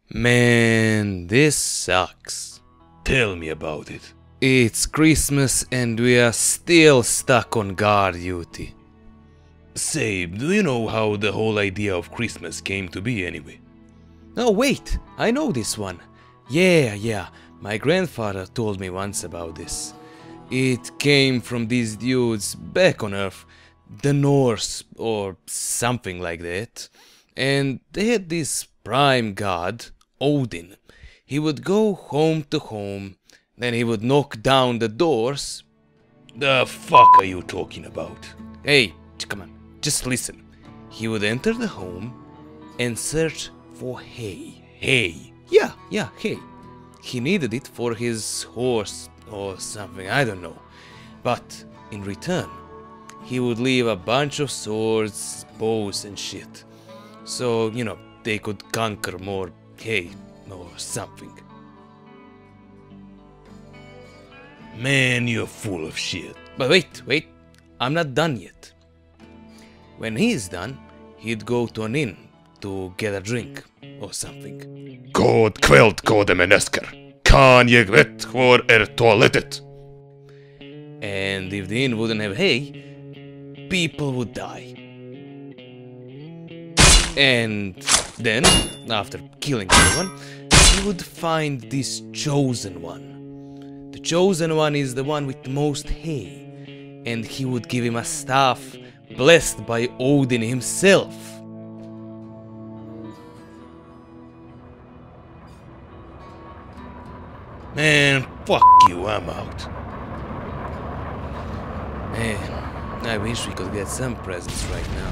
Man, this sucks. Tell me about it. It's Christmas and we are still stuck on guard duty. Say, do you know how the whole idea of Christmas came to be anyway? Oh wait, I know this one. Yeah, my grandfather told me once about this. It came from these dudes back on Earth, the Norse or something like that. And they had this prime god, Odin. He would go home to home, then he would knock down the doors. The fuck are you talking about? Hey, come on, just listen. He would enter the home and search for hay. Hey. Yeah, hay. He needed it for his horse or something, I don't know. But in return, he would leave a bunch of swords, bows and shit. So, they could conquer more hay or something. Man, you're full of shit. But wait, I'm not done yet. When he's done, he'd go to an inn to get a drink or something. God kveld går mennesker. Kan jag vet var toalettet? And if the inn wouldn't have hay, people would die. And then, after killing everyone, he would find this chosen one. The chosen one is the one with the most hay, and he would give him a staff blessed by Odin himself. Man, fuck you, I'm out. Man, I wish we could get some presents right now.